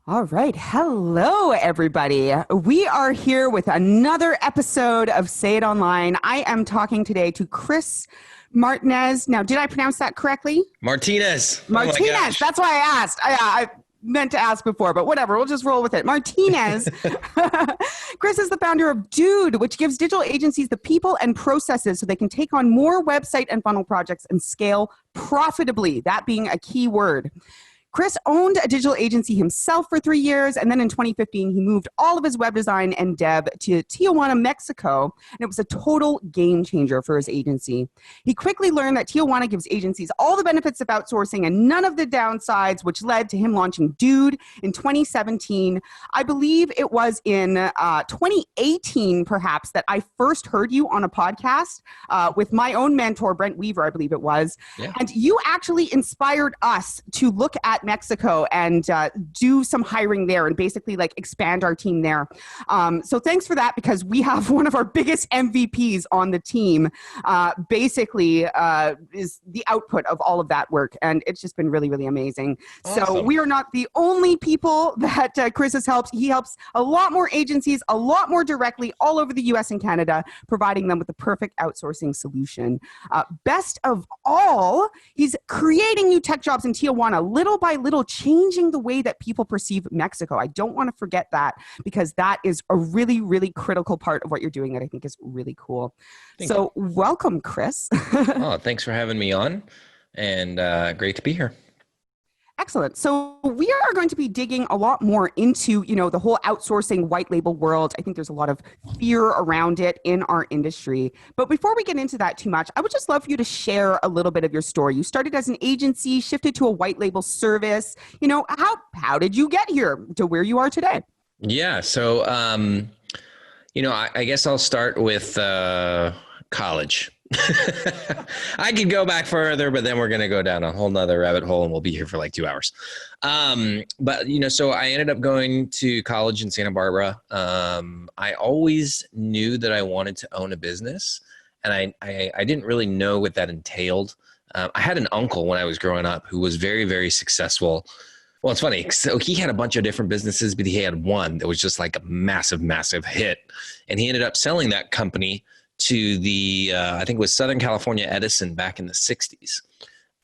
All right. Hello, everybody. We are here with another episode of Say It Online. I am talking today to Chris Martinez. Now, did I pronounce that correctly? Martinez. Oh my Martinez. gosh. That's why I asked. I meant to ask before, but whatever. We'll just roll with it. Martinez. Chris is the founder of Dude, which gives digital agencies the people and processes so they can take on more website and funnel projects and scale profitably, that being a key word. Chris owned a digital agency himself for 3 years, and then in 2015, he moved all of his web design and dev to Tijuana, Mexico, and it was a total game changer for his agency. He quickly learned that Tijuana gives agencies all the benefits of outsourcing and none of the downsides, which led to him launching Dude in 2017. I believe it was in 2018, perhaps, that I first heard you on a podcast with my own mentor, Brent Weaver, I believe it was. Yeah. And you actually inspired us to look at Mexico and do some hiring there and basically like expand our team there. So thanks for that, because we have one of our biggest MVPs on the team basically is the output of all of that work. And it's just been really, really amazing. Awesome. So we are not the only people that Chris has helped. He helps a lot more agencies, a lot more directly all over the US and Canada, providing them with the perfect outsourcing solution. Best of all, he's creating new tech jobs in Tijuana, little by little, changing the way that people perceive Mexico. I don't want to forget that, because that is a really, really critical part of what you're doing that I think is really cool. So welcome, Chris. Oh, thanks for having me on, and great to be here. Excellent. So we are going to be digging a lot more into, the whole outsourcing white label world. I think there's a lot of fear around it in our industry. But before we get into that too much, I would just love for you to share a little bit of your story. You started as an agency, shifted to a white label service. How did you get here to where you are today? Yeah. So, I guess I'll start with college. I could go back further, but then we're going to go down a whole nother rabbit hole and we'll be here for like 2 hours. So I ended up going to college in Santa Barbara. I always knew that I wanted to own a business, and I didn't really know what that entailed. I had an uncle when I was growing up who was very, very successful. Well, it's funny. So he had a bunch of different businesses, but he had one that was just like a massive, massive hit. And he ended up selling that company to the, I think it was Southern California Edison back in the 60s.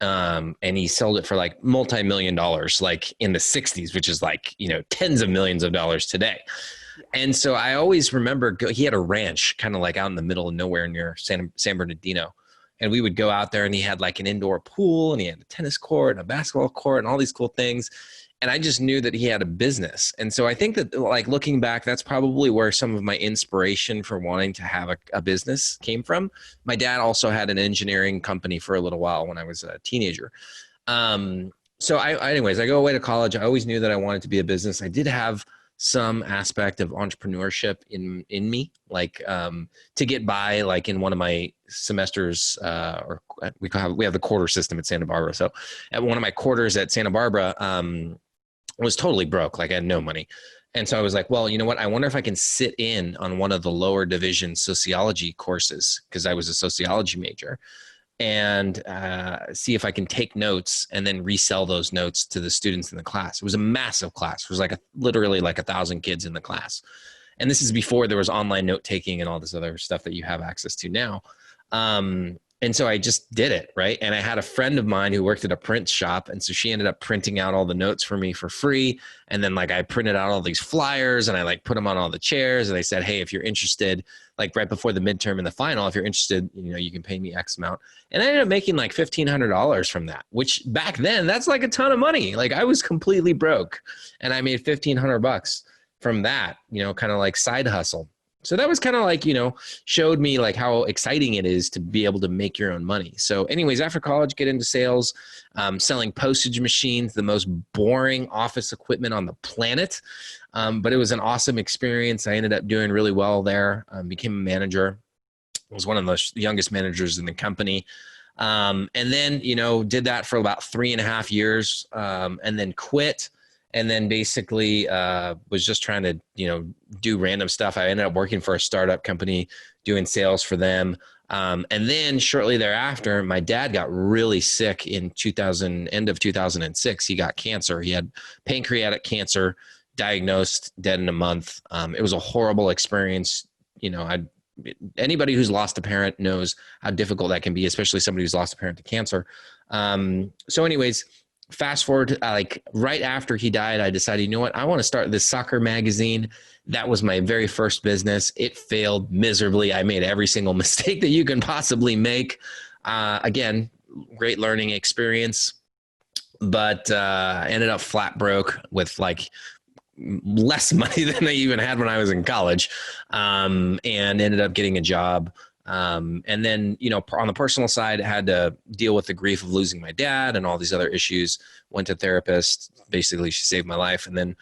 And he sold it for like multi-million dollars, like in the 60s, which is like, tens of millions of dollars today. And so I always remember he had a ranch kind of like out in the middle of nowhere near San Bernardino. And we would go out there, and he had like an indoor pool, and he had a tennis court and a basketball court and all these cool things. And I just knew that he had a business. And so I think that, like, looking back, that's probably where some of my inspiration for wanting to have a business came from. My dad also had an engineering company for a little while when I was a teenager. So anyways, I go away to college. I always knew that I wanted to be a business. I did have some aspect of entrepreneurship in me, like to get by, like in one of my semesters, or we have the quarter system at Santa Barbara. So at one of my quarters at Santa Barbara, was totally broke. Like I had no money. And so I was like, well, you know what? I wonder if I can sit in on one of the lower division sociology courses, because I was a sociology major, and see if I can take notes and then resell those notes to the students in the class. It was a massive class. It was like literally like 1,000 kids in the class. And this is before there was online note taking and all this other stuff that you have access to now. And so I just did it, right? And I had a friend of mine who worked at a print shop. And so she ended up printing out all the notes for me for free. And then like I printed out all these flyers, and I like put them on all the chairs. And they said, hey, if you're interested, like right before the midterm and the final, if you're interested, you can pay me X amount. And I ended up making like $1,500 from that, which back then that's like a ton of money. Like I was completely broke, and I made $1,500 from that, kind of like side hustle. So that was kind of like, showed me like how exciting it is to be able to make your own money. So anyways, after college, get into sales, selling postage machines, the most boring office equipment on the planet. But it was an awesome experience. I ended up doing really well there, became a manager. I was one of the youngest managers in the company. And then, did that for about 3.5 years, and then quit. And then basically was just trying to, do random stuff. I ended up working for a startup company, doing sales for them. And then shortly thereafter, my dad got really sick in end of 2006. He got cancer. He had pancreatic cancer, diagnosed, dead in a month. It was a horrible experience. Anybody who's lost a parent knows how difficult that can be, especially somebody who's lost a parent to cancer. So anyways, fast forward, like right after he died, I decided, you know what? I want to start this soccer magazine. That was my very first business. It failed miserably. I made every single mistake that you can possibly make. Again, great learning experience, but I ended up flat broke with like less money than I even had when I was in college, and ended up getting a job. And then, on the personal side, I had to deal with the grief of losing my dad and all these other issues. Went to therapist. Basically, she saved my life. And then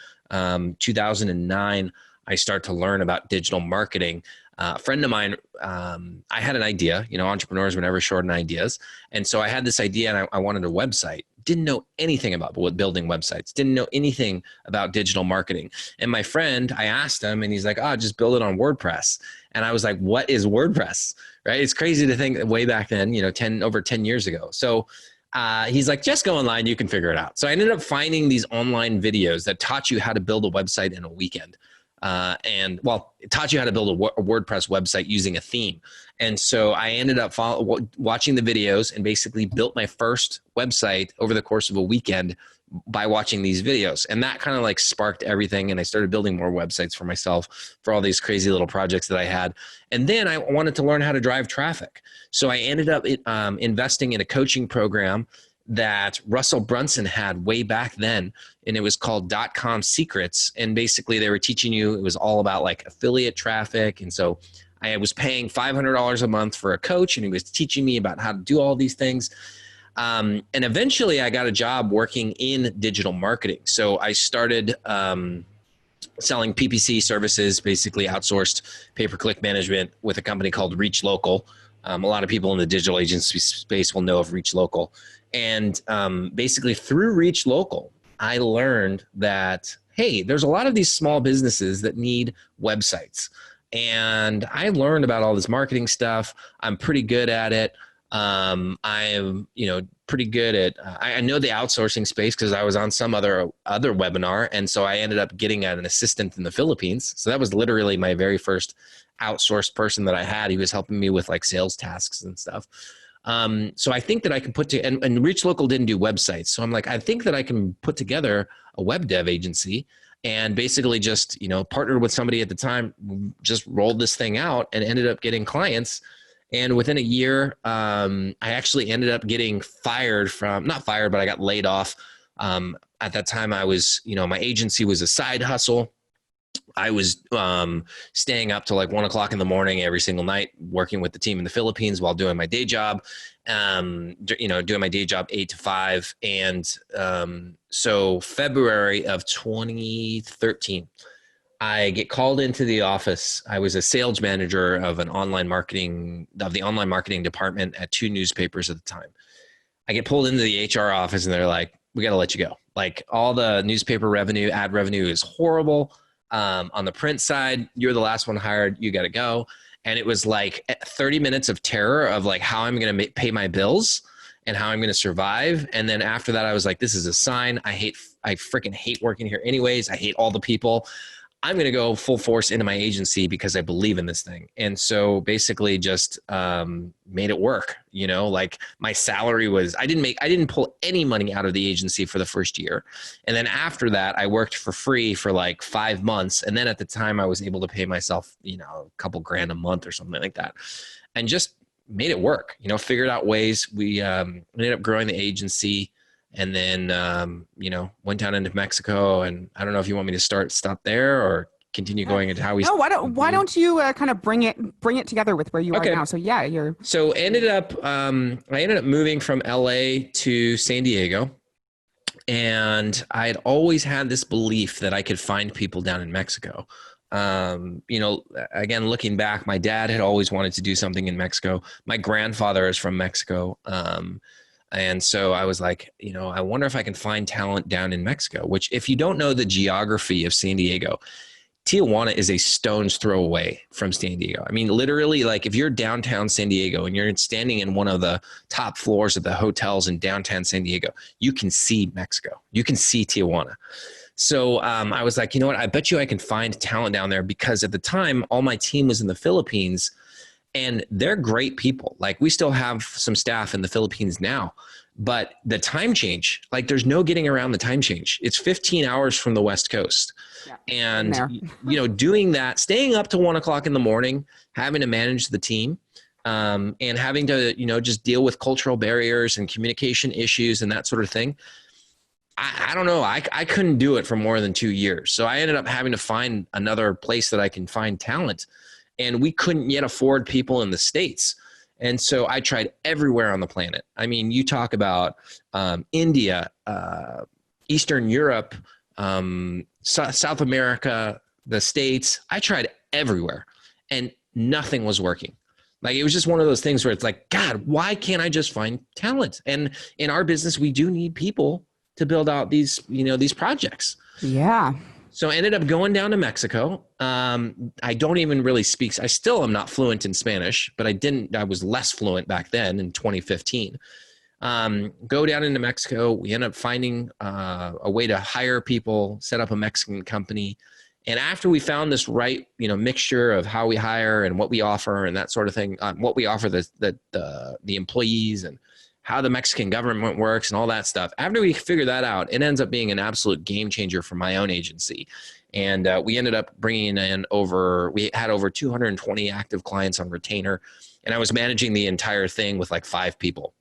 2009, I start to learn about digital marketing. A friend of mine, I had an idea. Entrepreneurs were never short on ideas. And so I had this idea, and I wanted a website. Didn't know anything about building websites. Didn't know anything about digital marketing. And my friend, I asked him, and he's like, just build it on WordPress. And I was like, what is WordPress? Right? It's crazy to think way back then, over 10 years ago. So he's like, just go online, you can figure it out. So I ended up finding these online videos that taught you how to build a website in a weekend. It taught you how to build a WordPress website using a theme. And so I ended up watching the videos and basically built my first website over the course of a weekend by watching these videos. And that kind of like sparked everything. And I started building more websites for myself for all these crazy little projects that I had. And then I wanted to learn how to drive traffic. So I ended up investing in a coaching program that Russell Brunson had way back then, and it was called .com Secrets. And basically they were teaching you, it was all about like affiliate traffic. And so I was paying $500 a month for a coach, and he was teaching me about how to do all these things. And eventually I got a job working in digital marketing. So I started selling PPC services, basically outsourced pay-per-click management with a company called Reach Local. A lot of people in the digital agency space will know of Reach Local. And basically through Reach Local, I learned that, hey, there's a lot of these small businesses that need websites. And I learned about all this marketing stuff. I'm pretty good at it. I'm, pretty good at, I know the outsourcing space because I was on some other webinar. And so I ended up getting an assistant in the Philippines. So that was literally my very first outsourced person that I had. He was helping me with like sales tasks and stuff. So I think that I can and Reach Local didn't do websites. So I'm like, I think that I can put together a web dev agency and basically just, partnered with somebody at the time, just rolled this thing out and ended up getting clients. And within a year, I actually ended up getting not fired, but I got laid off. At that time I was, my agency was a side hustle. I was staying up till like 1 o'clock in the morning every single night, working with the team in the Philippines while doing my day job, doing my day job 8 to 5. And so February of 2013, I get called into the office. I was a sales manager of the online marketing department at 2 newspapers at the time. I get pulled into the HR office and they're like, we got to let you go. Like all the newspaper revenue, ad revenue is horrible. On the print side, you're the last one hired, you got to go. And it was like 30 minutes of terror of like how I'm going to pay my bills and how I'm going to survive. And then after that, I was like, this is a sign. I freaking hate working here anyways. I hate all the people. I'm going to go full force into my agency because I believe in this thing. And so basically just made it work, like my salary was, I didn't pull any money out of the agency for the first year. And then after that, I worked for free for like 5 months. And then at the time I was able to pay myself, a couple grand a month or something like that. And just made it work, figured out ways. We ended up growing the agency. And then, went down into Mexico, and I don't know if you want me to stop there or continue going into how we. No, why don't you kind of bring it together with where you are now? So yeah, So I ended up moving from LA to San Diego, and I had always had this belief that I could find people down in Mexico. Again, looking back, my dad had always wanted to do something in Mexico. My grandfather is from Mexico. And so I was like, I wonder if I can find talent down in Mexico, which if you don't know the geography of San Diego, Tijuana is a stone's throw away from San Diego. I mean, literally, like if you're downtown San Diego and you're standing in one of the top floors of the hotels in downtown San Diego, you can see Mexico. You can see Tijuana. So I was like, you know what? I bet you I can find talent down there, because at the time, all my team was in the Philippines, and they're great people. Like we still have some staff in the Philippines now, but the time change, like there's no getting around the time change. It's 15 hours from the West Coast. Yeah, and, you know, doing that, staying up to 1 o'clock in the morning, having to manage the team, and having to, you know, just deal with cultural barriers and communication issues and that sort of thing. I don't know. I couldn't do it for more than 2 years. So I ended up having to find another place that I can find talent. And we couldn't yet afford people in the States. And so I tried everywhere on the planet. I mean, you talk about India, Eastern Europe, South America, the States. I tried everywhere and nothing was working. Like it was just one of those things where it's like, God, why can't I just find talent? And in our business, we do need people to build out these, you know, these projects. Yeah. So I ended up going down to Mexico. I don't even really speak. I still am not fluent in Spanish, but I was less fluent back then in 2015. Go down into Mexico. We ended up finding a way to hire people, set up a Mexican company. And after we found this right, you know, mixture of how we hire and what we offer and that sort of thing, what we offer the employees and how the Mexican government works and all that stuff. After we figure that out, it ends up being an absolute game changer for my own agency. And we ended up bringing in we had over 220 active clients on retainer, and I was managing the entire thing with like 5 people.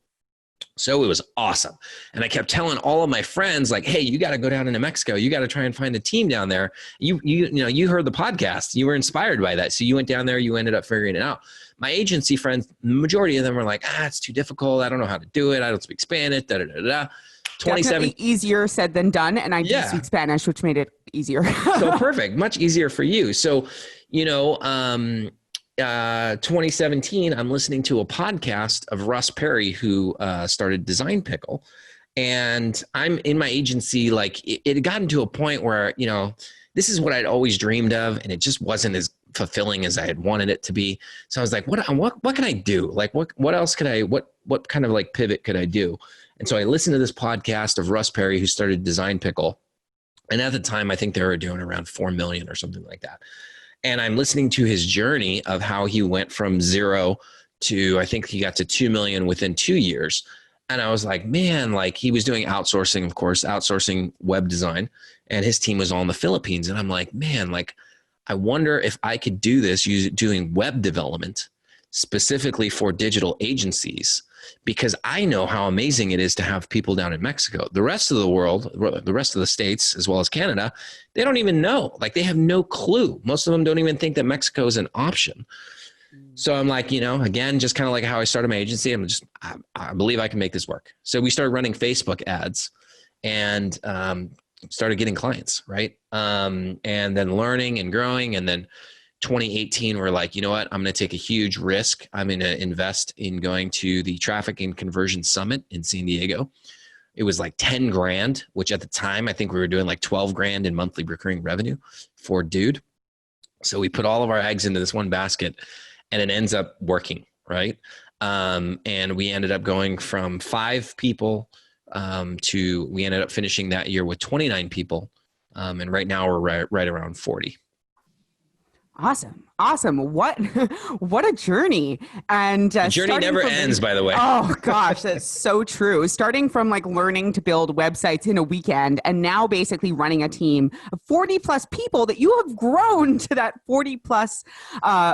So it was awesome. And I kept telling all of my friends, like, hey, you got to go down into Mexico. You got to try and find a team down there. You know, you heard the podcast. You were inspired by that. So you went down there, you ended up figuring it out. My agency friends, the majority of them were like, it's too difficult. I don't know how to do it. I don't speak Spanish, da-da-da-da. 27 easier said than done. And I do speak Spanish, which made it easier. So perfect. Much easier for you. So, you know, 2017, I'm listening to a podcast of Russ Perry, who started Design Pickle. And I'm in my agency, like it had gotten to a point where, you know, this is what I'd always dreamed of, and it just wasn't as fulfilling as I had wanted it to be. So I was like, what can I do? Like, what else could what kind of like pivot could I do? And so I listened to this podcast of Russ Perry, who started Design Pickle. And at the time, I think they were doing around 4 million or something like that. And I'm listening to his journey of how he went from 0 to, I think he got to 2 million within 2 years. And I was like, man, like he was doing outsourcing, of course, outsourcing web design, and his team was all in the Philippines. And I'm like, man, like, I wonder if I could do this doing web development specifically for digital agencies, because I know how amazing it is to have people down in Mexico. The rest of the world, the rest of the states, as well as Canada, they don't even know. Like they have no clue. Most of them don't even think that Mexico is an option. So I'm like, you know, again, just kind of like how I started my agency, I believe I can make this work. So we started running Facebook ads and started getting clients, right? And then learning and growing. And then 2018, we're like, you know what? I'm going to take a huge risk. I'm going to invest in going to the Traffic and Conversion Summit in San Diego. It was like 10 grand, which at the time, I think we were doing like 12 grand in monthly recurring revenue for Dude. So we put all of our eggs into this one basket, and it ends up working, right? And we ended up going from 5 people we ended up finishing that year with 29 people. And right now we're right around 40. Awesome. What a journey. And the journey never ends, by the way. Oh gosh, that's so true. Starting from like learning to build websites in a weekend, and now basically running a team of 40 plus people that you have grown to that 40 plus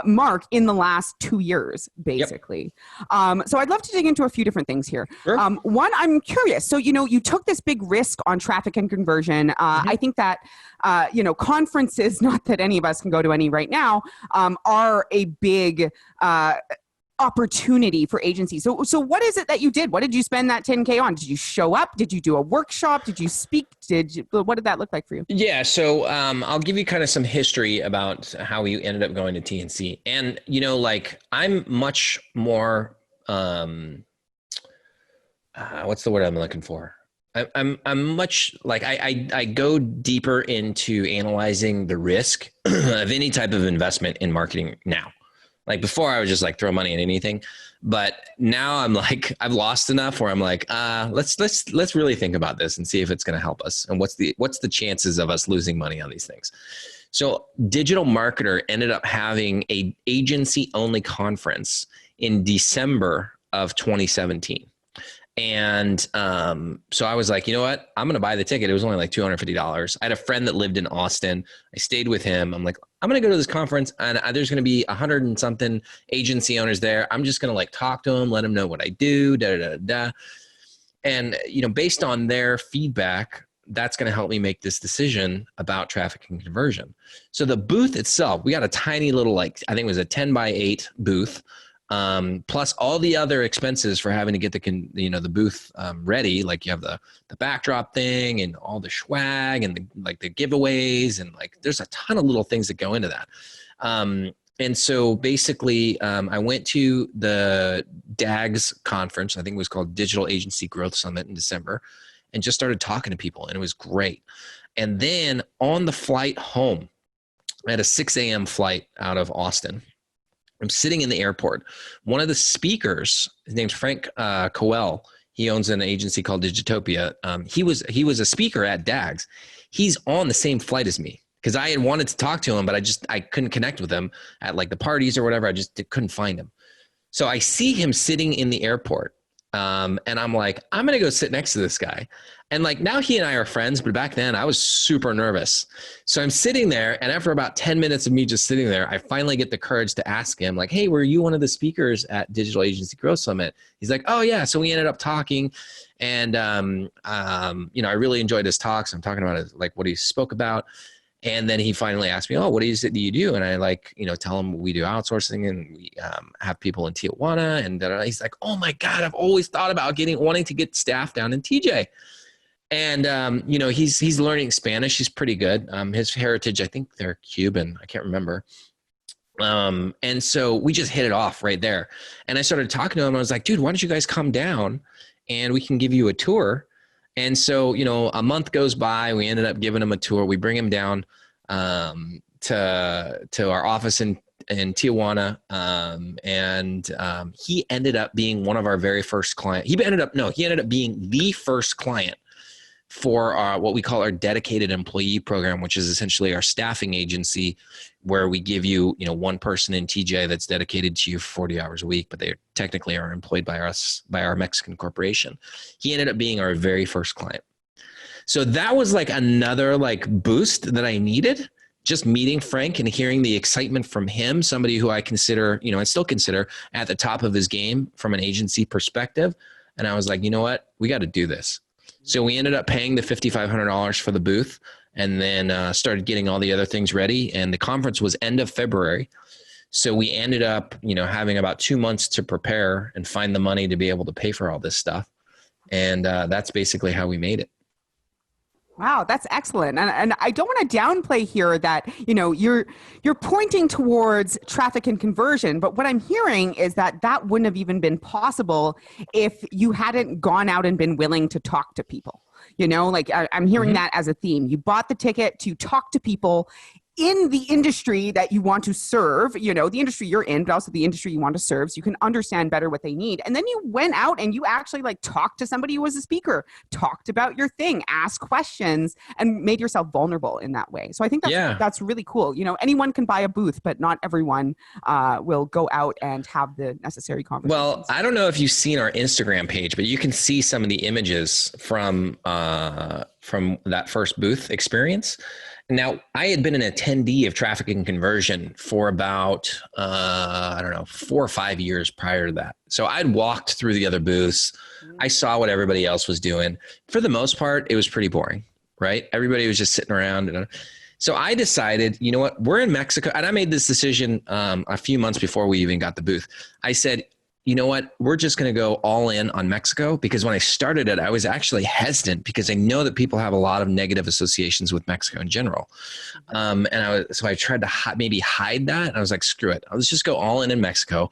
mark in the last 2 years, basically. Yep. So I'd love to dig into a few different things here. Sure. One, I'm curious. So, you know, you took this big risk on traffic and conversion. I think that, you know, conferences, not that any of us can go to any right now, are a big opportunity for agencies. So what is it that you did? What did you spend that 10K on? Did you show up? Did you do a workshop? Did you speak? What did that look like for you? Yeah. So I'll give you kind of some history about how we ended up going to TNC. And, you know, like I'm much more, what's the word I'm looking for? I'm much like I go deeper into analyzing the risk of any type of investment in marketing now. Like before, I was just like throw money at anything, but now I'm like I've lost enough where I'm like, let's really think about this and see if it's going to help us, and what's the chances of us losing money on these things. So, Digital Marketer ended up having a agency only conference in December of 2017. And so I was like, you know what? I'm going to buy the ticket. It was only like $250. I had a friend that lived in Austin. I stayed with him. I'm like, I'm going to go to this conference, and there's going to be 100 and something agency owners there. I'm just going to like talk to them, let them know what I do, da, da, da, da. And, based on their feedback, that's going to help me make this decision about traffic and conversion. So the booth itself, we got a tiny little, like, I think it was a 10 by 8 booth. Plus all the other expenses for having to get the booth ready. Like you have the backdrop thing and all the swag and the giveaways, and like there's a ton of little things that go into that. And so basically, I went to the DAGS conference. I think it was called Digital Agency Growth Summit in December, and just started talking to people, and it was great. And then on the flight home, I had a 6 a.m. flight out of Austin. I'm sitting in the airport. One of the speakers, his name's Frank Coel. He owns an agency called Digitopia. He was a speaker at DAGS. He's on the same flight as me because I had wanted to talk to him, but I couldn't connect with him at like the parties or whatever. I just couldn't find him. So I see him sitting in the airport. And I'm like, I'm going to go sit next to this guy. And like now he and I are friends, but back then I was super nervous. So I'm sitting there, and after about 10 minutes of me just sitting there, I finally get the courage to ask him like, hey, were you one of the speakers at Digital Agency Growth Summit? He's like, oh yeah. So we ended up talking, and, I really enjoyed his talks. I'm talking about like what he spoke about. And then he finally asked me, oh, what is it that you do? And I tell him we do outsourcing, and we have people in Tijuana. And he's like, oh my God, I've always thought about wanting to get staff down in TJ. And, he's learning Spanish. He's pretty good. His heritage, I think they're Cuban. I can't remember. And so we just hit it off right there. And I started talking to him. I was like, dude, why don't you guys come down and we can give you a tour? And so, a month goes by, we ended up giving him a tour. We bring him down to our office in Tijuana. He ended up being one of our very first clients. He ended up being the first client for what we call our dedicated employee program, which is essentially our staffing agency, where we give you, one person in TJ that's dedicated to you for 40 hours a week, but they technically are employed by us, by our Mexican corporation. He ended up being our very first client. So that was like another like boost that I needed, just meeting Frank and hearing the excitement from him, somebody who I consider, I still consider at the top of his game from an agency perspective. And I was like, you know what, we got to do this. So we ended up paying the $5,500 for the booth, and then started getting all the other things ready. And the conference was end of February. So we ended up, having about 2 months to prepare and find the money to be able to pay for all this stuff. And that's basically how we made it. Wow, that's excellent. And I don't want to downplay here that, you're pointing towards traffic and conversion, but what I'm hearing is that wouldn't have even been possible if you hadn't gone out and been willing to talk to people. I'm hearing that as a theme. You bought the ticket to talk to people in the industry that you want to serve, the industry you're in, but also the industry you want to serve, so you can understand better what they need. And then you went out and you actually talked to somebody who was a speaker, talked about your thing, asked questions, and made yourself vulnerable in that way. So I think that's really cool. Anyone can buy a booth, but not everyone will go out and have the necessary conversations. Well, I don't know if you've seen our Instagram page, but you can see some of the images from that first booth experience. Now, I had been an attendee of traffic and conversion for about, 4 or 5 years prior to that. So I'd walked through the other booths. I saw what everybody else was doing. For the most part, it was pretty boring, right? Everybody was just sitting around. So I decided, you know what, we're in Mexico. And I made this decision a few months before we even got the booth. I said, you know what, we're just going to go all in on Mexico, because when I started it, I was actually hesitant because I know that people have a lot of negative associations with Mexico in general. So I tried to maybe hide that. And I was like, screw it. Let's just go all in Mexico.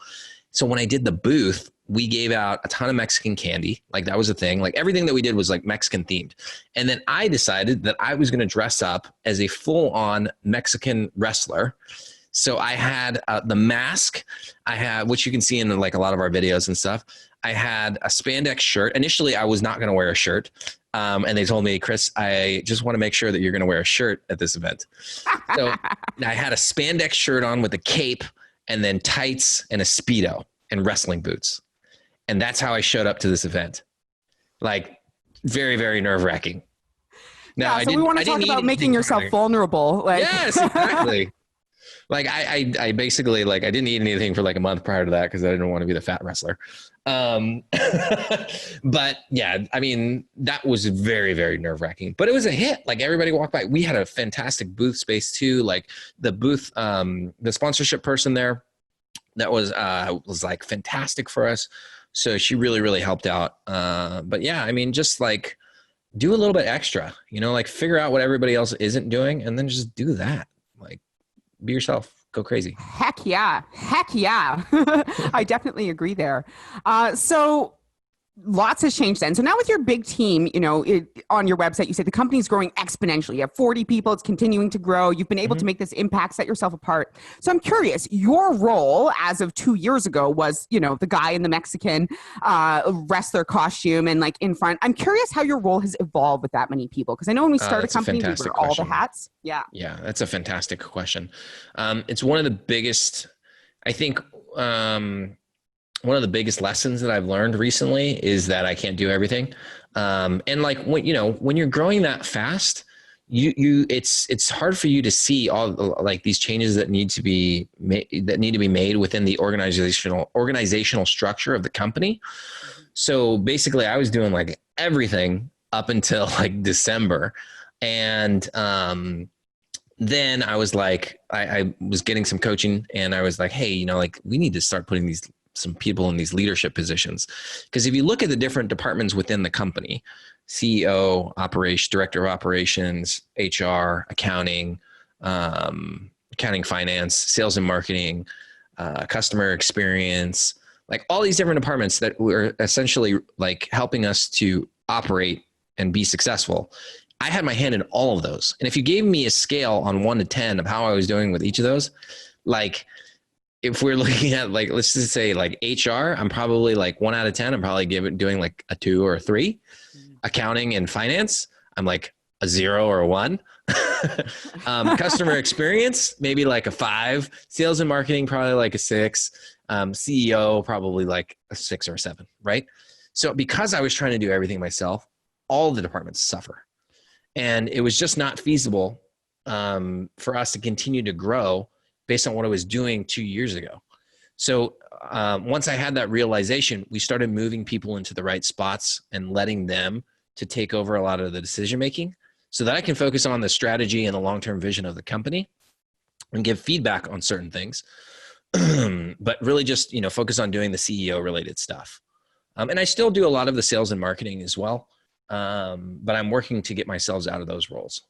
So when I did the booth, we gave out a ton of Mexican candy. Like that was a thing. Like everything that we did was like Mexican themed. And then I decided that I was going to dress up as a full on Mexican wrestler. So I had the mask, I had, which you can see in like a lot of our videos and stuff. I had a spandex shirt. Initially, I was not going to wear a shirt. And they told me, Chris, I just want to make sure that you're going to wear a shirt at this event. So I had a spandex shirt on with a cape and then tights and a Speedo and wrestling boots. And that's how I showed up to this event. Like very, very nerve wracking. Now, so we want to talk about making yourself vulnerable. Like. Yes, exactly. Like I basically like I didn't eat anything for like a month prior to that because I didn't want to be the fat wrestler. But yeah, I mean that was very, very nerve wracking. But it was a hit. Like everybody walked by. We had a fantastic booth space too. Like the booth, the sponsorship person there, that was like fantastic for us. So she really, really helped out. But yeah, I mean, just like do a little bit extra. You know, like figure out what everybody else isn't doing, and then just do that. Like. Be yourself. Go crazy. Heck yeah. Heck yeah. I definitely agree there. So lots has changed then. So now with your big team, you know, on your website, you say the company's growing exponentially. You have 40 people. It's continuing to grow. You've been able to make this impact, set yourself apart. So I'm curious, your role as of 2 years ago was, you know, the guy in the Mexican wrestler costume and like in front. I'm curious how your role has evolved with that many people. Because I know when we started a company, we wear all the hats. Yeah. Yeah, that's a fantastic question. It's one of the biggest, I think, one of the biggest lessons that I've learned recently is that I can't do everything. And like when, you know, when you're growing that fast, it's hard for you to see all like these changes that need to be made within the organizational structure of the company. So basically I was doing like everything up until like December. And, then I was like, I was getting some coaching and I was like, hey, you know, like we need to start putting some people in these leadership positions. Because if you look at the different departments within the company, CEO, director of operations, HR, accounting, finance, sales and marketing, customer experience, like all these different departments that were essentially like helping us to operate and be successful. I had my hand in all of those. And if you gave me a scale on 1 to 10 of how I was doing with each of those, like if we're looking at like, let's just say like HR, I'm probably like 1 out of 10. I'm probably doing like a 2 or a 3. Accounting and finance, I'm like a 0 or a 1. Customer experience, maybe like a 5. Sales and marketing, probably like a 6. CEO, probably like a 6 or a 7, right? So because I was trying to do everything myself, all the departments suffer. And it was just not feasible for us to continue to grow based on what I was doing 2 years ago. So once I had that realization, we started moving people into the right spots and letting them to take over a lot of the decision-making so that I can focus on the strategy and the long-term vision of the company and give feedback on certain things, but really just, you know, focus on doing the CEO related stuff. And I still do a lot of the sales and marketing as well. But I'm working to get myself out of those roles.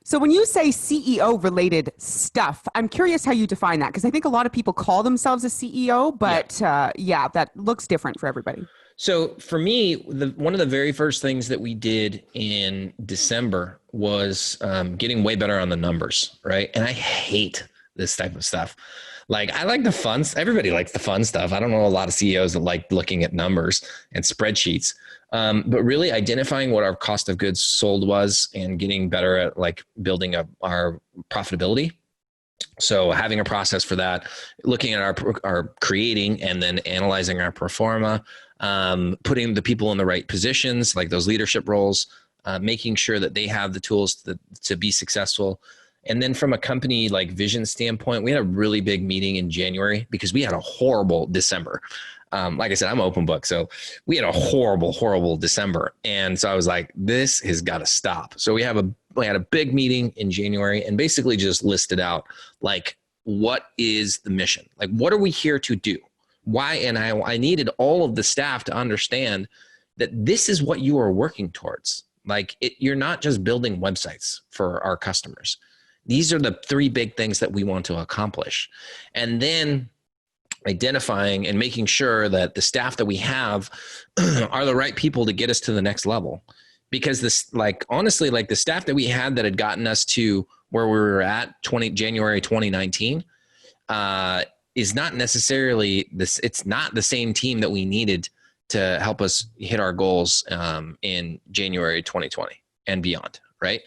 So when you say CEO related stuff, I'm curious how you define that, because I think a lot of people call themselves a CEO, but yeah, that looks different for everybody. So for me, one of the very first things that we did in December was getting way better on the numbers, right? And I hate this type of stuff. Like I like the fun. Everybody likes the fun stuff. I don't know a lot of CEOs that like looking at numbers and spreadsheets. But really identifying what our cost of goods sold was and getting better at like building up our profitability. So having a process for that, looking at our creating and then analyzing our pro forma, putting the people in the right positions, like those leadership roles, making sure that they have the tools to be successful. And then from a company like vision standpoint, we had a really big meeting in January because we had a horrible December. Like I said, I'm open book. So we had a horrible, horrible December. And so I was like, this has got to stop. So we had a big meeting in January and basically just listed out like, what is the mission? Like, what are we here to do? Why? And I needed all of the staff to understand that this is what you are working towards. Like you're not just building websites for our customers. These are the 3 big things that we want to accomplish. And then identifying and making sure that the staff that we have are the right people to get us to the next level. Because this, like, honestly, like the staff that we had that had gotten us to where we were at January 2019 is not necessarily this. It's not the same team that we needed to help us hit our goals in January 2020 and beyond. Right.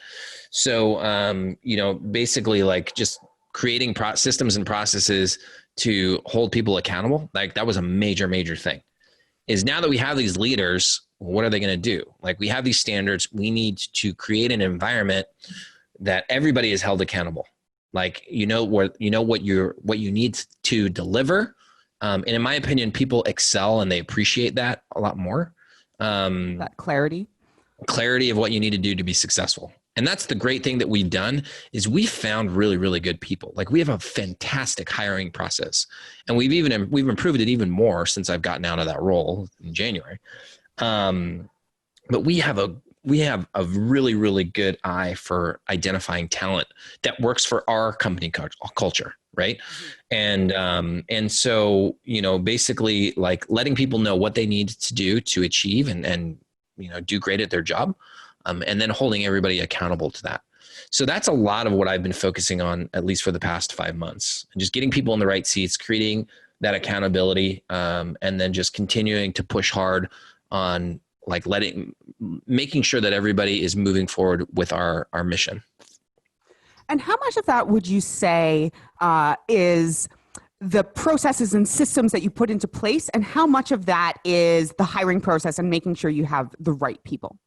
So, basically like just creating systems and processes to hold people accountable. Like that was a major, major thing. Is now that we have these leaders, what are they going to do? Like we have these standards. We need to create an environment that everybody is held accountable. Like, what you need to deliver. And in my opinion, people excel and they appreciate that a lot more. That clarity of what you need to do to be successful. And that's the great thing that we've done is we've found really, really good people. Like we have a fantastic hiring process, and we've improved it even more since I've gotten out of that role in January. But we have a really, really good eye for identifying talent that works for our company culture. Right. And so, basically like letting people know what they need to do to achieve and do great at their job. And then holding everybody accountable to that. So that's a lot of what I've been focusing on, at least for the past 5 months, and just getting people in the right seats, creating that accountability, and then just continuing to push hard on like making sure that everybody is moving forward with our mission. And how much of that would you say is the processes and systems that you put into place, and how much of that is the hiring process and making sure you have the right people?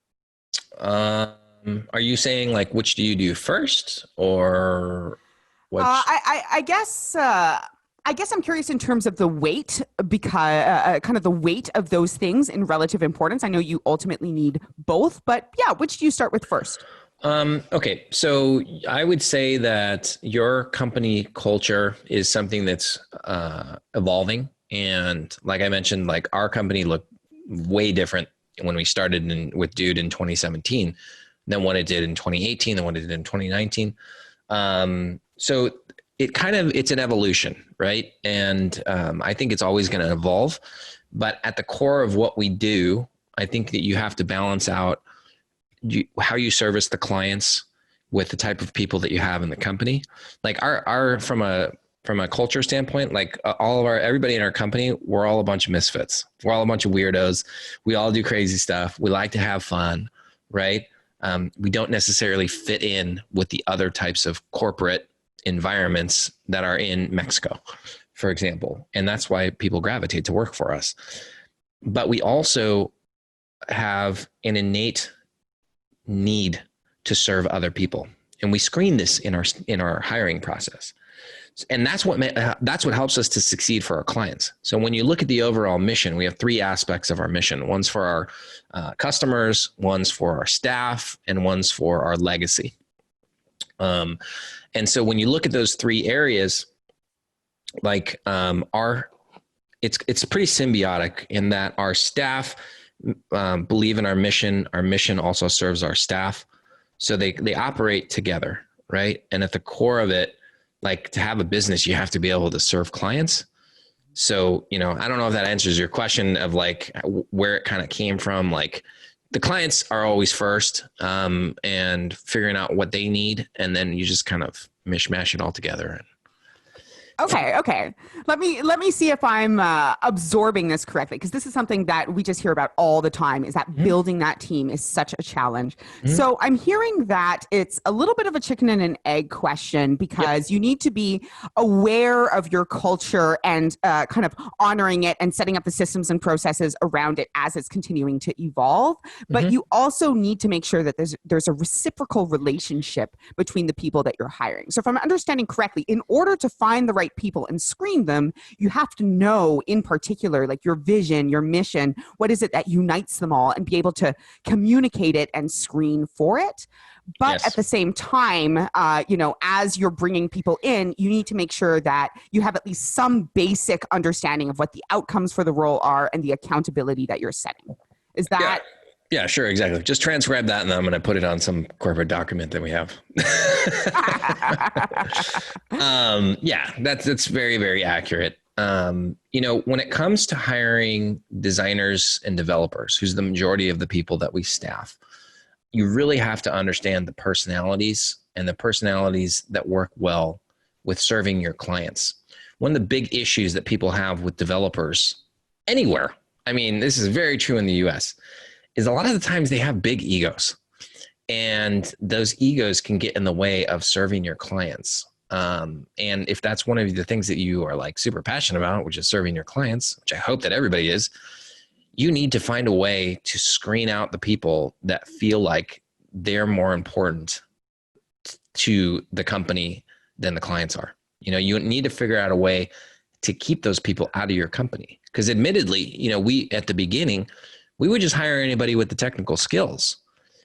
Are you saying like which do you do first, or what? I guess I'm curious in terms of the weight, because kind of the weight of those things in relative importance. I know you ultimately need both, but yeah, which do you start with first? Okay. So I would say that your company culture is something that's evolving. And like I mentioned, like our company looked way different when we started with Dude in 2017 than what it did in 2018 than what it did in 2019. So it's an evolution, right? And I think it's always going to evolve. But at the core of what we do, I think that you have to balance out how you service the clients with the type of people that you have in the company. Like from a culture standpoint, like everybody in our company, we're all a bunch of misfits. We're all a bunch of weirdos. We all do crazy stuff. We like to have fun, right? We don't necessarily fit in with the other types of corporate environments that are in Mexico, for example. And that's why people gravitate to work for us. But we also have an innate need to serve other people. And we screen this in our hiring process. And that's what helps us to succeed for our clients. So when you look at the overall mission, we have 3 aspects of our mission. One's for our customers, one's for our staff, and one's for our legacy. And so when you look at those 3 areas, like it's pretty symbiotic in that our staff believe in our mission. Our mission also serves our staff. So they operate together, right? And at the core of it, like to have a business, you have to be able to serve clients. So, I don't know if that answers your question of like where it kind of came from. Like the clients are always first, and figuring out what they need. And then you just kind of mishmash it all together. Okay. Let me see if I'm absorbing this correctly, because this is something that we just hear about all the time, is that building that team is such a challenge. So I'm hearing that it's a little bit of a chicken and an egg question, because you need to be aware of your culture and kind of honoring it and setting up the systems and processes around it as it's continuing to evolve. But you also need to make sure that there's a reciprocal relationship between the people that you're hiring. So if I'm understanding correctly, in order to find the right people and screen them, you have to know in particular, like your vision, your mission, what is it that unites them all, and be able to communicate it and screen for it. But at the same time, as you're bringing people in, you need to make sure that you have at least some basic understanding of what the outcomes for the role are and the accountability that you're setting. Is that... Yeah, sure. Exactly. Just transcribe that and then I'm going to put it on some corporate document that we have. That's very, very accurate. When it comes to hiring designers and developers, who's the majority of the people that we staff, you really have to understand the personalities and the personalities that work well with serving your clients. One of the big issues that people have with developers anywhere, I mean, this is very true in the US, is a lot of the times they have big egos. And those egos can get in the way of serving your clients. And if that's one of the things that you are like super passionate about, which is serving your clients, which I hope that everybody is, you need to find a way to screen out the people that feel like they're more important to the company than the clients are. You need to figure out a way to keep those people out of your company. Because admittedly, we, at the beginning, we would just hire anybody with the technical skills.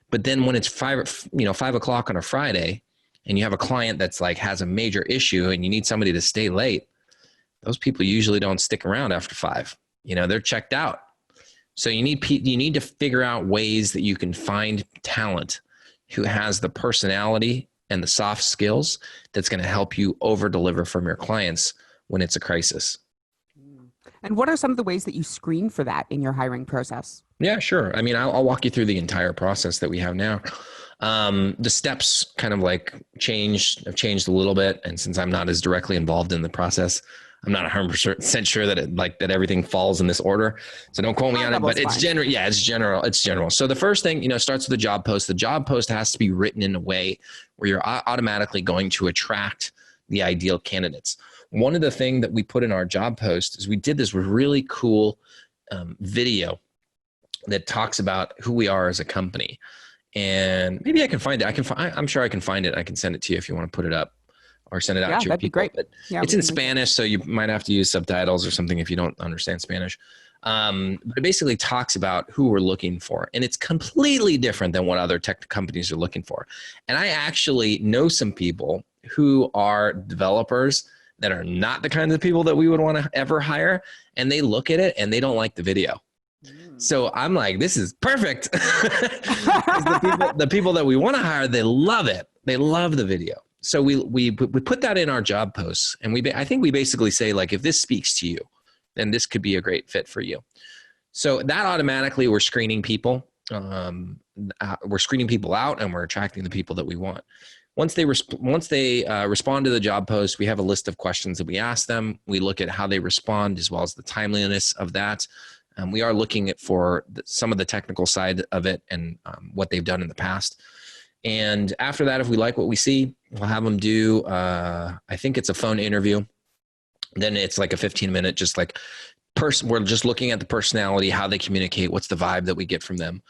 But then when it's 5:00 on a Friday and you have a client that's like has a major issue and you need somebody to stay late, those people usually don't stick around after 5. They're checked out. So you need to figure out ways that you can find talent who has the personality and the soft skills that's going to help you over deliver from your clients when it's a crisis. And what are some of the ways that you screen for that in your hiring process? Yeah, sure. I mean, I'll walk you through the entire process that we have now. The steps kind of like have changed a little bit. And since I'm not as directly involved in the process, I'm not 100% sure that everything falls in this order. So don't quote me on it, but it's general. Yeah, it's general. It's general. So the first thing, starts with the job post. The job post has to be written in a way where you're automatically going to attract the ideal candidates. One of the things that we put in our job post is we did this really cool video that talks about who we are as a company. And maybe I can find it. I'm sure I can find it. I can send it to you if you want to put it up or send it out to your that'd people. Be great. But it's in Spanish, so you might have to use subtitles or something if you don't understand Spanish. But it basically talks about who we're looking for. And it's completely different than what other tech companies are looking for. And I actually know some people who are developers that are not the kinds of people that we would want to ever hire. And they look at it and they don't like the video. So I'm like, this is perfect. the people that we want to hire, they love it. They love the video. So we put that in our job posts. And I think we basically say, like, if this speaks to you, then this could be a great fit for you. So that automatically we're screening people. We're screening people out and we're attracting the people that we want. Once they respond to the job post, we have a list of questions that we ask them. We look at how they respond as well as the timeliness of that. We are looking at for some of the technical side of it and what they've done in the past. And after that, if we like what we see, we'll have them do, I think it's a phone interview. Then it's like a 15-minute, just like we're just looking at the personality, how they communicate, what's the vibe that we get from them.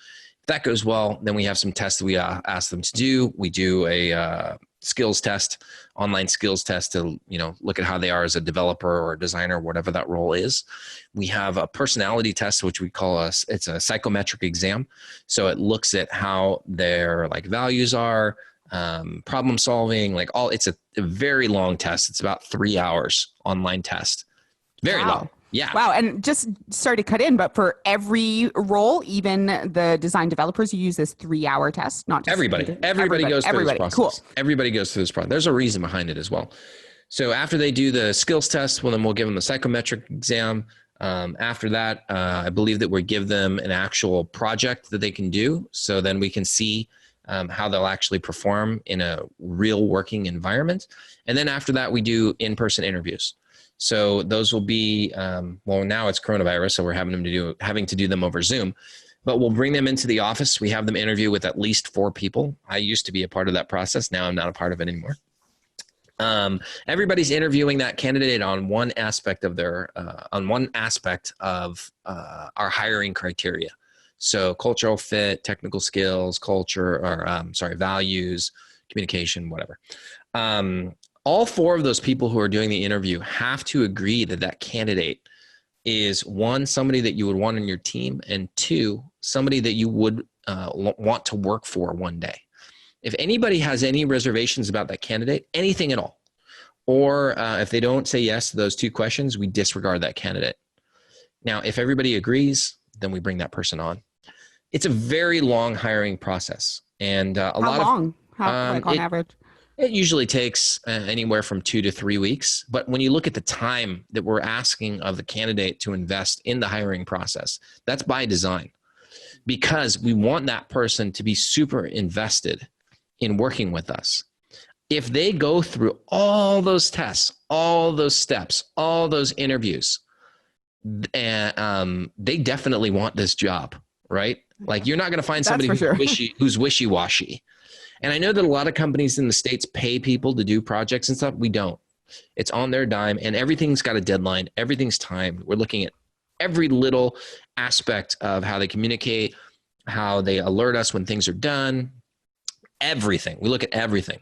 If that goes well, then we have some tests that we ask them to do. We do a skills test, online skills test to, look at how they are as a developer or a designer, whatever that role is. We have a personality test, which we call it's a psychometric exam. So it looks at how their values are, problem solving, it's a very long test. It's about 3 hours online test. Very long. Yeah. Wow. And just sorry to cut in, but for every role, even the design developers, you use this 3-hour test, not just everybody goes through this process. Cool. Everybody goes through this process. There's a reason behind it as well. So after they do the skills test, then we'll give them the psychometric exam. After that, I believe that we give them an actual project that they can do. So then we can see how they'll actually perform in a real working environment. And then after that, we do in-person interviews. So those will be, now it's coronavirus, so we're having to do them over Zoom, but we'll bring them into the office. We have them interview with at least 4 people. I used to be a part of that process. Now I'm not a part of it anymore. Everybody's interviewing that candidate on one aspect of our hiring criteria. So cultural fit, technical skills, values, communication, whatever. All 4 of those people who are doing the interview have to agree that candidate is 1, somebody that you would want on your team, and 2, somebody that you would want to work for one day. If anybody has any reservations about that candidate, anything at all, or if they don't say yes to those 2 questions, we disregard that candidate. Now, if everybody agrees, then we bring that person on. It's a very long hiring process. And How long? On average? It usually takes anywhere from 2 to 3 weeks. But when you look at the time that we're asking of the candidate to invest in the hiring process, that's by design, because we want that person to be super invested in working with us. If they go through all those tests, all those steps, all those interviews, they definitely want this job, right? Like, you're not going to find somebody who's wishy-washy. And I know that a lot of companies in the States pay people to do projects and stuff. We don't. It's on their dime, and everything's got a deadline. Everything's timed. We're looking at every little aspect of how they communicate, how they alert us when things are done, everything. We look at everything,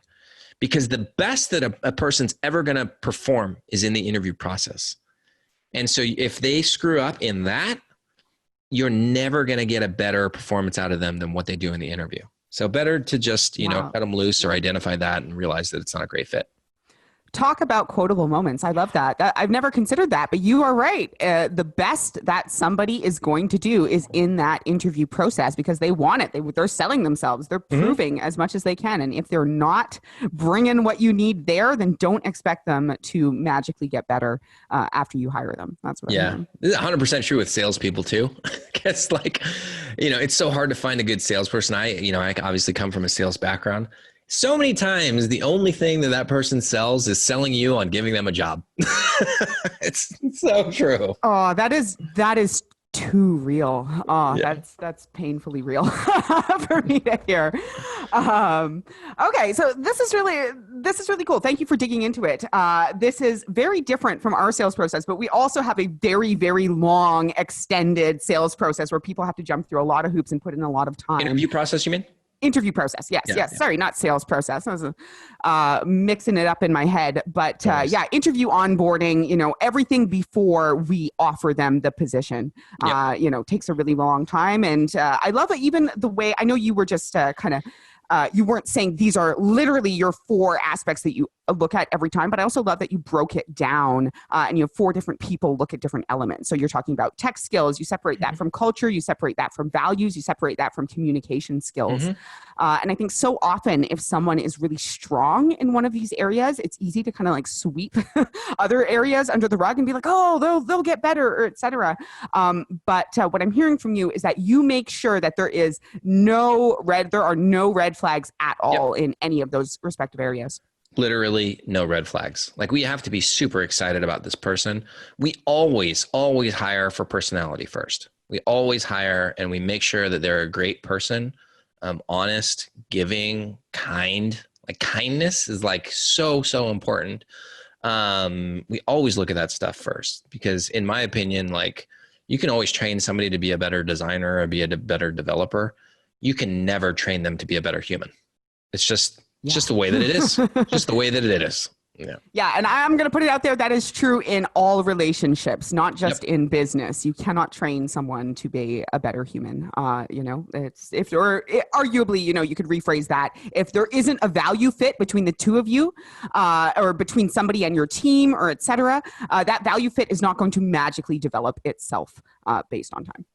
because the best that a person's ever going to perform is in the interview process. And so if they screw up in that, you're never going to get a better performance out of them than what they do in the interview. So better to just, cut them loose or identify that and realize that it's not a great fit. Talk about quotable moments. I love that. I've never considered that, but you are right. The best that somebody is going to do is in that interview process, because they want it. They're selling themselves. They're proving as much as they can. And if they're not bringing what you need there, then don't expect them to magically get better after you hire them. That's what I'm hearing. This is 100% true with salespeople too. It's like, it's so hard to find a good salesperson. I obviously come from a sales background. So many times, the only thing that person sells is selling you on giving them a job. It's so true. Oh, that is too real. Oh, yeah. That's painfully real for me to hear. Okay, so this is really cool. Thank you for digging into it. This is very different from our sales process, but we also have a very, very long, extended sales process where people have to jump through a lot of hoops and put in a lot of time. Interview process, you mean? Interview process. Yes. Sorry, not sales process. I was mixing it up in my head, but interview, onboarding, everything before we offer them the position, takes a really long time. And I love it. Even the way, I know you were just you weren't saying these are literally your 4 aspects that you look at every time, but I also love that you broke it down and you have 4 different people look at different elements. So you're talking about tech skills, you separate that from culture, you separate that from values, you separate that from communication skills. And I think so often if someone is really strong in one of these areas, it's easy to kind of like sweep other areas under the rug and be like, oh, they'll get better, or et cetera. But what I'm hearing from you is that you make sure that there are no red flags at all in any of those respective areas. Literally no red flags. Like, we have to be super excited about this person. We always hire for personality first. We always hire and we make sure that they're a great person, honest, giving, kind. Like, kindness is like so important. We always look at that stuff first, because in my opinion, like, you can always train somebody to be a better designer or be a better developer. You can never train them to be a better human. It's just the way that it is. Just the way that it is. Yeah. And I'm going to put it out there. That is true in all relationships, not just in business. You cannot train someone to be a better human. Arguably, you could rephrase that. If there isn't a value fit between the two of you, or between somebody and your team, or et cetera, that value fit is not going to magically develop itself based on time.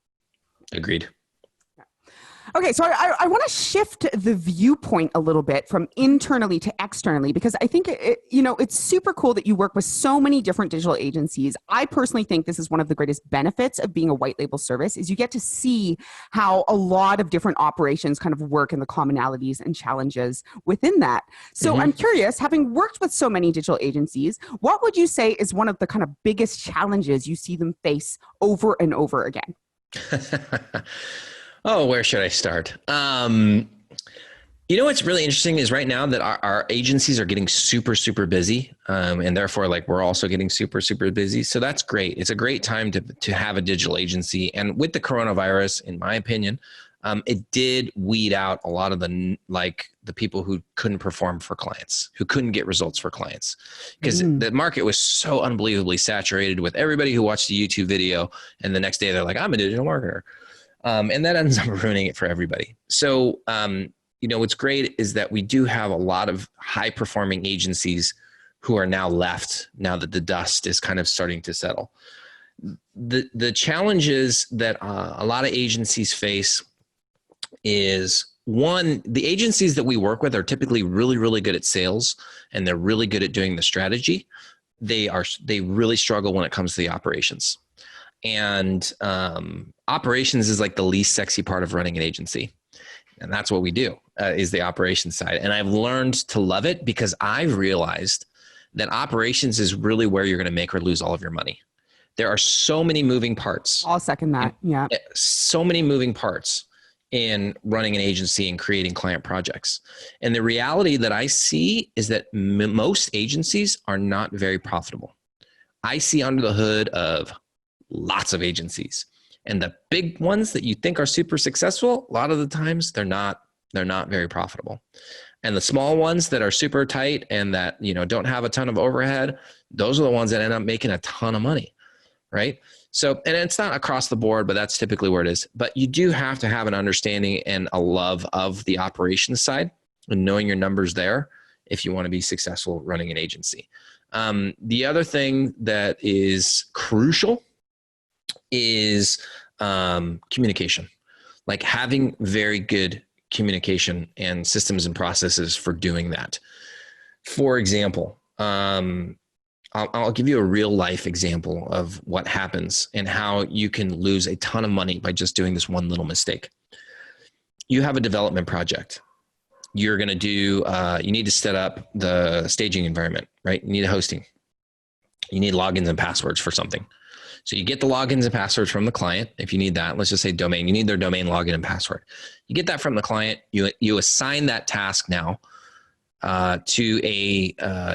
Agreed. Okay, so I want to shift the viewpoint a little bit from internally to externally, because I think it's super cool that you work with so many different digital agencies. I personally think this is one of the greatest benefits of being a white label service, is you get to see how a lot of different operations kind of work and the commonalities and challenges within that. So I'm curious, having worked with so many digital agencies, what would you say is one of the kind of biggest challenges you see them face over and over again? Oh, where should I start? What's really interesting is right now that our agencies are getting super, super busy. And therefore, like, we're also getting super, super busy. So that's great. It's a great time to have a digital agency. And with the coronavirus, in my opinion, it did weed out a lot of the people who couldn't perform for clients, who couldn't get results for clients, because the market was so unbelievably saturated with everybody who watched the YouTube video. And the next day they're like, I'm a digital marketer. And that ends up ruining it for everybody. So, what's great is that we do have a lot of high performing agencies who are now left, now that the dust is kind of starting to settle. The challenges that a lot of agencies face is, one, the agencies that we work with are typically really, really good at sales, and they're really good at doing the strategy. They really struggle when it comes to the operations. And operations is like the least sexy part of running an agency. And that's what we do, is the operations side. And I've learned to love it because I've realized that operations is really where you're going to make or lose all of your money. There are so many moving parts. I'll second that. Yeah. So many moving parts in running an agency and creating client projects. And the reality that I see is that most agencies are not very profitable. I see under the hood of lots of agencies, and the big ones that you think are super successful, a lot of the times they're not very profitable. And the small ones that are super tight and that, don't have a ton of overhead, those are the ones that end up making a ton of money. Right. So, and it's not across the board, but that's typically where it is. But you do have to have an understanding and a love of the operations side and knowing your numbers there if you want to be successful running an agency. The other thing that is crucial is communication, like having very good communication and systems and processes for doing that. For example, I'll give you a real life example of what happens and how you can lose a ton of money by just doing this one little mistake. You have a development project. You're going to do, you need to set up the staging environment, right? You need hosting. You need logins and passwords for something. So you get the logins and passwords from the client. If you need that, let's just say domain, you need their domain login and password. You get that from the client. You assign that task now to a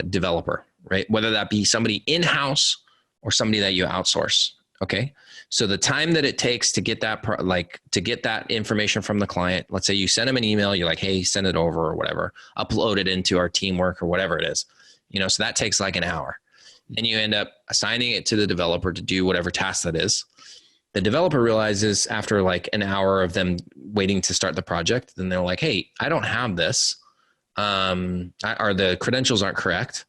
developer, right? Whether that be somebody in-house or somebody that you outsource. Okay. So the time that it takes to get that, to get that information from the client, let's say you send them an email, you're like, hey, send it over or whatever, upload it into our teamwork or whatever it is, so that takes like an hour. Then you end up assigning it to the developer to do whatever task that is. The developer realizes after like an hour of them waiting to start the project, then they're like, hey, I don't have this. Or the credentials aren't correct.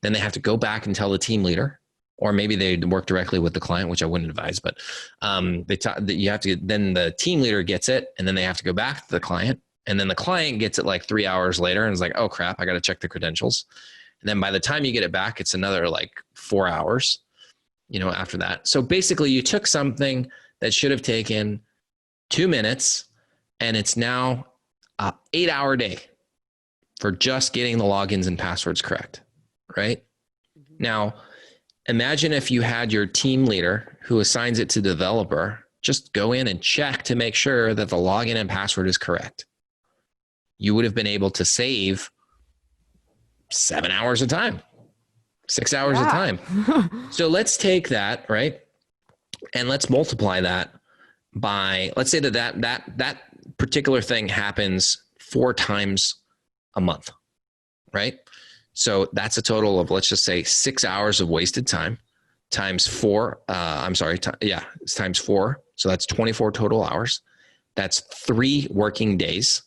Then they have to go back and tell the team leader, or maybe they work directly with the client, which I wouldn't advise, but you have to, then the team leader gets it, and then they have to go back to the client, and then the client gets it like 3 hours later and is like, oh crap, I got to check the credentials. And then by the time you get it back, it's another like 4 hours, after that. So basically you took something that should have taken 2 minutes, and it's now an 8-hour day for just getting the logins and passwords correct. Right? Mm-hmm. Now, imagine if you had your team leader who assigns it to the developer, just go in and check to make sure that the login and password is correct. You would have been able to save 7 hours of time, 6 hours of time. So let's take that, right? And let's multiply that by, let's say that particular thing happens 4 times a month, right? So that's a total of, let's just say 6 hours of wasted time times 4. It's times 4. So that's 24 total hours. That's 3 working days.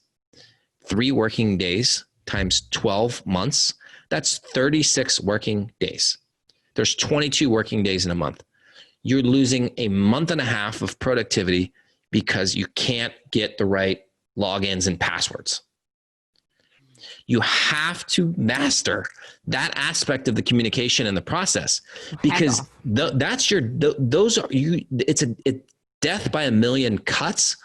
3 working days times 12 months. That's 36 working days. There's 22 working days in a month. You're losing a month and a half of productivity because you can't get the right logins and passwords. You have to master that aspect of the communication and the process, because it's death by a million cuts,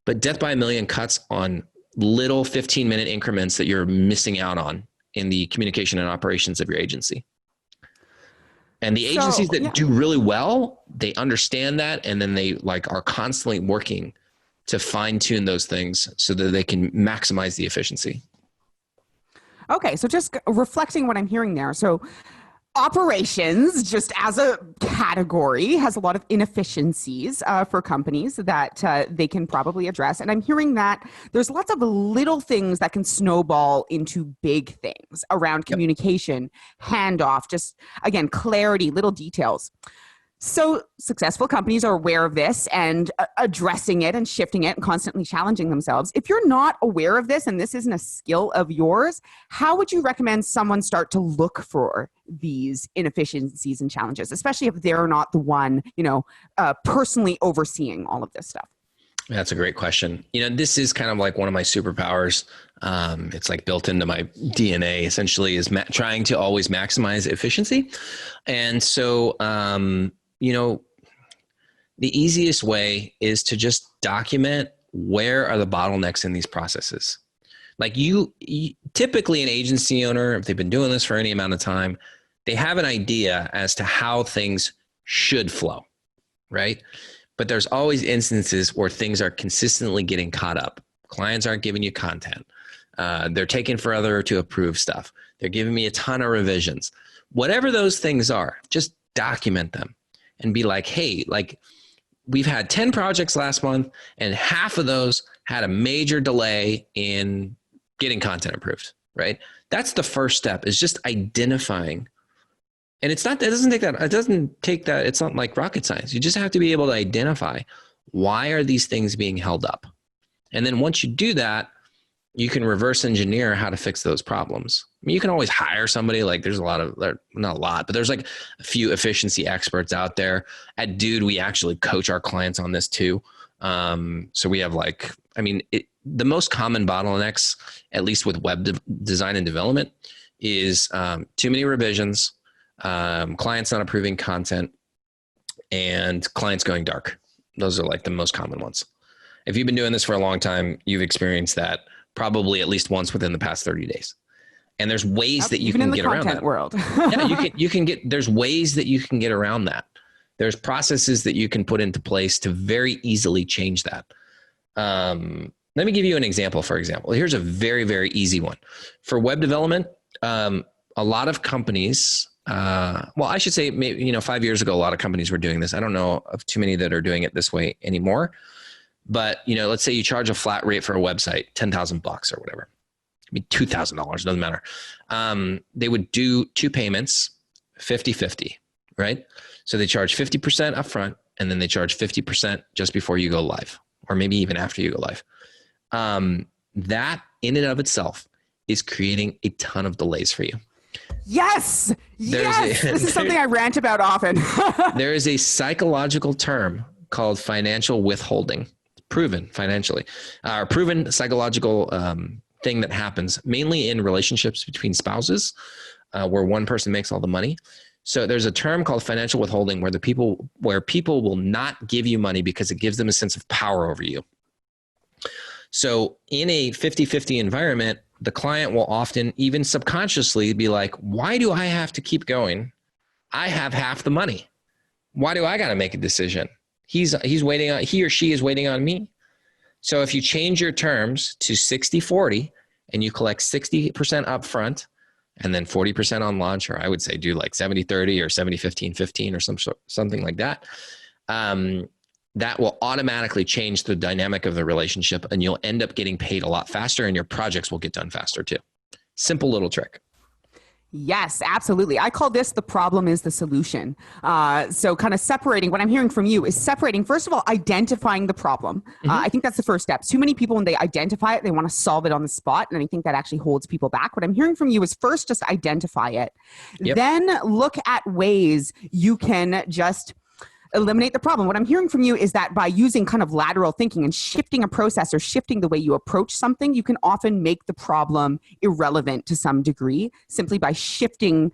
but death by a million cuts on little 15-minute increments that you're missing out on in the communication and operations of your agency. And the agencies that do really well, they understand that, and then they are constantly working to fine tune those things so that they can maximize the efficiency. Okay, so just reflecting what I'm hearing there. So operations, just as a category, has a lot of inefficiencies for companies that they can probably address. And I'm hearing that there's lots of little things that can snowball into big things around communication, handoff, just, again, clarity, little details. So successful companies are aware of this and addressing it and shifting it and constantly challenging themselves. If you're not aware of this and this isn't a skill of yours, how would you recommend someone start to look for these inefficiencies and challenges, especially if they're not the one, personally overseeing all of this stuff? That's a great question. This is kind of like one of my superpowers. It's like built into my DNA, essentially, is trying to always maximize efficiency. And so, the easiest way is to just document where are the bottlenecks in these processes. Like you typically an agency owner, if they've been doing this for any amount of time, they have an idea as to how things should flow, right? But there's always instances where things are consistently getting caught up. Clients aren't giving you content. They're taking forever to approve stuff. They're giving me a ton of revisions. Whatever those things are, just document them and be like, hey, like we've had 10 projects last month and half of those had a major delay in getting content approved, right? That's the first step, is just identifying. And it's not like rocket science. You just have to be able to identify, why are these things being held up? And then once you do that, you can reverse engineer how to fix those problems. I mean, you can always hire somebody. Like there's not a lot, but there's like a few efficiency experts out there. At Dude, we actually coach our clients on this too. So we have the most common bottlenecks, at least with web design and development, is too many revisions, clients not approving content, and clients going dark. Those are like the most common ones. If you've been doing this for a long time, you've experienced that probably at least once within the past 30 days. And there's ways that you can get around that. World. Yeah, there's ways that you can get around that. There's processes that you can put into place to very easily change that. Let me give you an example. For example, here's a very, very easy one. For web development, a lot of companies, I should say maybe, 5 years ago, a lot of companies were doing this. I don't know of too many that are doing it this way anymore. But, let's say you charge a flat rate for a website, $10,000 or whatever. Maybe $2,000, doesn't matter. They would do 2 payments, 50-50, right? So they charge 50% upfront, and then they charge 50% just before you go live, or maybe even after you go live. That in and of itself is creating a ton of delays for you. Yes. This is something I rant about often. There is a psychological term called financial withholding, proven financially, or proven psychological thing that happens mainly in relationships between spouses, where one person makes all the money. So there's a term called financial withholding where people will not give you money because it gives them a sense of power over you. So in a 50-50 environment, the client will often even subconsciously be like, why do I have to keep going? I have half the money. Why do I got to make a decision? He or she is waiting on me. So if you change your terms to 60-40 and you collect 60% upfront and then 40% on launch, or I would say do like 70-30 or 70-15-15 or something like that, that will automatically change the dynamic of the relationship, and you'll end up getting paid a lot faster, and your projects will get done faster too. Simple little trick. Yes, absolutely. I call this the problem is the solution. So kind of separating, what I'm hearing from you is separating, first of all, identifying the problem. I think that's the first step. Too many people, when they identify it, they want to solve it on the spot. And I think that actually holds people back. What I'm hearing from you is first, just identify it. Yep. Then look at ways you can just eliminate the problem. What I'm hearing from you is that by using kind of lateral thinking and shifting a process or shifting the way you approach something, you can often make the problem irrelevant to some degree simply by shifting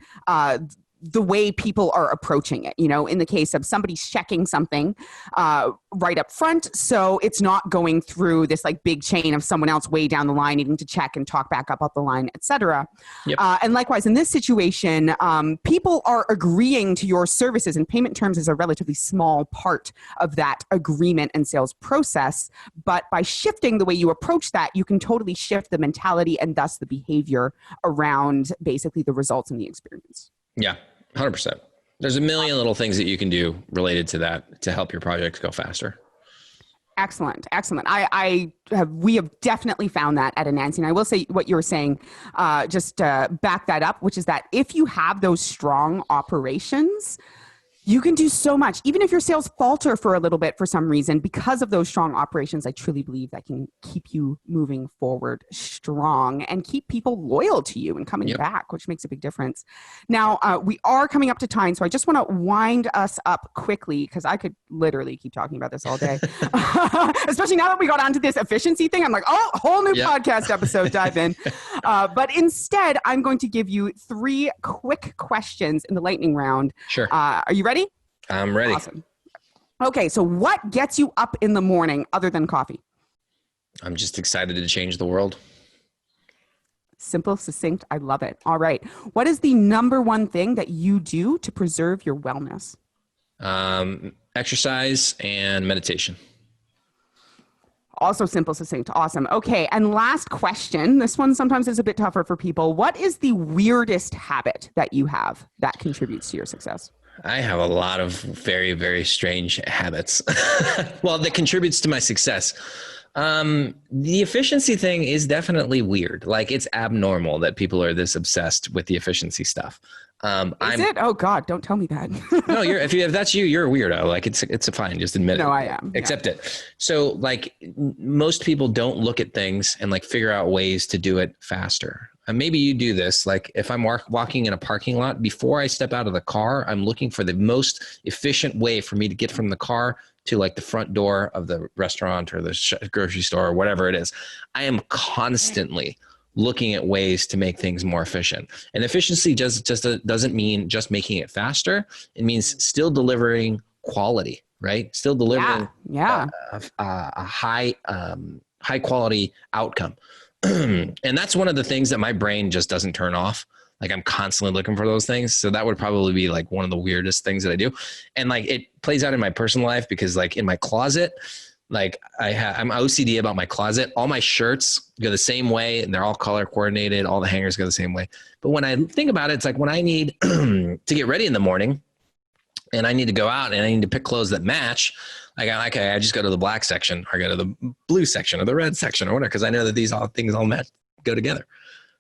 the way people are approaching it. In the case of somebody's checking something right up front, so it's not going through this like big chain of someone else way down the line needing to check and talk back up the line, etc. Yep. And likewise, in this situation, people are agreeing to your services, and payment terms is a relatively small part of that agreement and sales process. But by shifting the way you approach that, you can totally shift the mentality and thus the behavior around basically the results and the experience. Yeah, 100%. There's a million little things that you can do related to that to help your projects go faster. Excellent. We have definitely found that at Anansi. And I will say what you were saying, just to back that up, which is that if you have those strong operations, You can do so much. Even if your sales falter for a little bit for some reason, because of those strong operations, I truly believe that can keep you moving forward strong and keep people loyal to you and coming back, which makes a big difference. Now, we are coming up to time, so I just want to wind us up quickly because I could literally keep talking about this all day. Especially now that we got onto this efficiency thing. I'm like, oh, whole new podcast episode, dive in. But instead, I'm going to give you 3 quick questions in the lightning round. Sure. Are you ready? I'm ready. Awesome. Okay, so what gets you up in the morning other than coffee? I'm just excited to change the world. Simple, succinct. I love it. All right. What is the number one thing that you do to preserve your wellness? Exercise and meditation. Also simple, succinct. Awesome. Okay. And last question. This one sometimes is a bit tougher for people. What is the weirdest habit that you have that contributes to your success? I have a lot of very, very strange habits. Well, that contributes to my success. The efficiency thing is definitely weird. Like, it's abnormal that people are this obsessed with the efficiency stuff. Is it? Oh God, don't tell me that. No, if that's you, you're a weirdo. Like, it's fine. Just admit it. No, I am. Accept it. So, like, most people don't look at things and like figure out ways to do it faster. And maybe you do this. Like, if I'm walking in a parking lot, before I step out of the car, I'm looking for the most efficient way for me to get from the car to like the front door of the restaurant or the grocery store or whatever it is. I am constantly looking at ways to make things more efficient. And efficiency just doesn't mean just making it faster. It means still delivering quality, right? Still delivering a high quality outcome. And that's one of the things that my brain just doesn't turn off. Like, I'm constantly looking for those things. So that would probably be like one of the weirdest things that I do. And like, it plays out in my personal life because like in my closet, like I'm OCD about my closet. All my shirts go the same way and they're all color coordinated. All the hangers go the same way. But when I think about it, it's like when I need to get ready in the morning and I need to go out and I need to pick clothes that match, I just go to the black section or go to the blue section or the red section or whatever, because I know that these things all go together.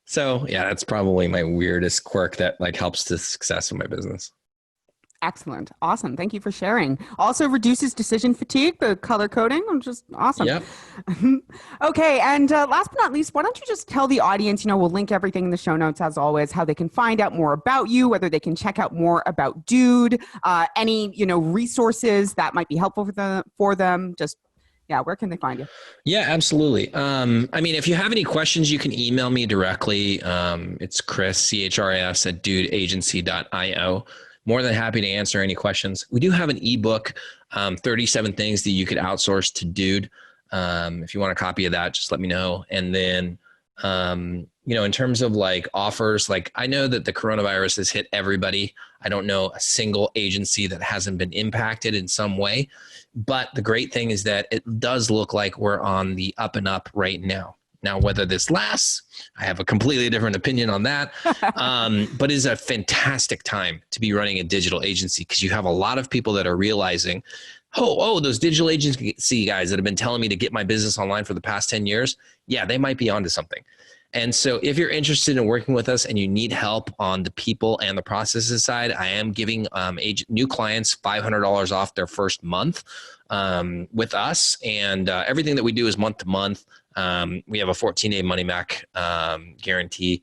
So yeah, that's probably my weirdest quirk that like helps the success of my business. Excellent. Awesome. Thank you for sharing. Also reduces decision fatigue, the color coding. I'm just awesome. Yep. Okay. And last but not least, why don't you just tell the audience, we'll link everything in the show notes as always, how they can find out more about you, whether they can check out more about Dude, any, resources that might be helpful for them. Just, where can they find you? Yeah, absolutely. If you have any questions, you can email me directly. It's Chris, CHRIS at dudeagency.io. More than happy to answer any questions. We do have an ebook, 37 things that you could outsource to Dude. If you want a copy of that, just let me know. And then, in terms of like offers, like I know that the coronavirus has hit everybody. I don't know a single agency that hasn't been impacted in some way. But the great thing is that it does look like we're on the up and up right now. Now, whether this lasts, I have a completely different opinion on that. But it's a fantastic time to be running a digital agency because you have a lot of people that are realizing, those digital agency guys that have been telling me to get my business online for the past 10 years, yeah, they might be onto something. And so if you're interested in working with us and you need help on the people and the processes side, I am giving new clients $500 off their first month with us. And everything that we do is month to month. We have a 14-day money back guarantee.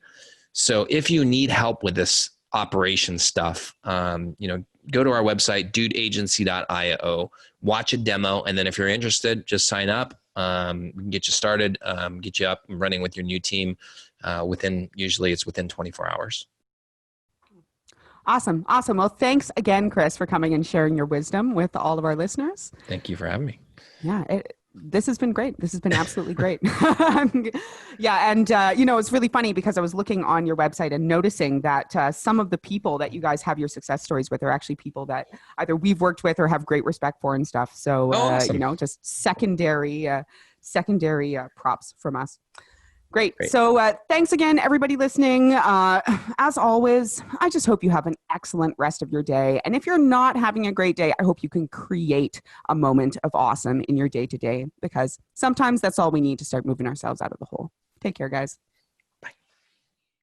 So if you need help with this operation stuff, go to our website, dudeagency.io, watch a demo. And then if you're interested, just sign up. We can get you started, get you up and running with your new team usually it's within 24 hours. Awesome. Well, thanks again, Chris, for coming and sharing your wisdom with all of our listeners. Thank you for having me. Yeah, this has been great. This has been absolutely great. Yeah. And, it's really funny because I was looking on your website and noticing that some of the people that you guys have your success stories with are actually people that either we've worked with or have great respect for and stuff. So, awesome. Just secondary props from us. Great. So thanks again, everybody listening. As always, I just hope you have an excellent rest of your day. And if you're not having a great day, I hope you can create a moment of awesome in your day-to-day, because sometimes that's all we need to start moving ourselves out of the hole. Take care, guys.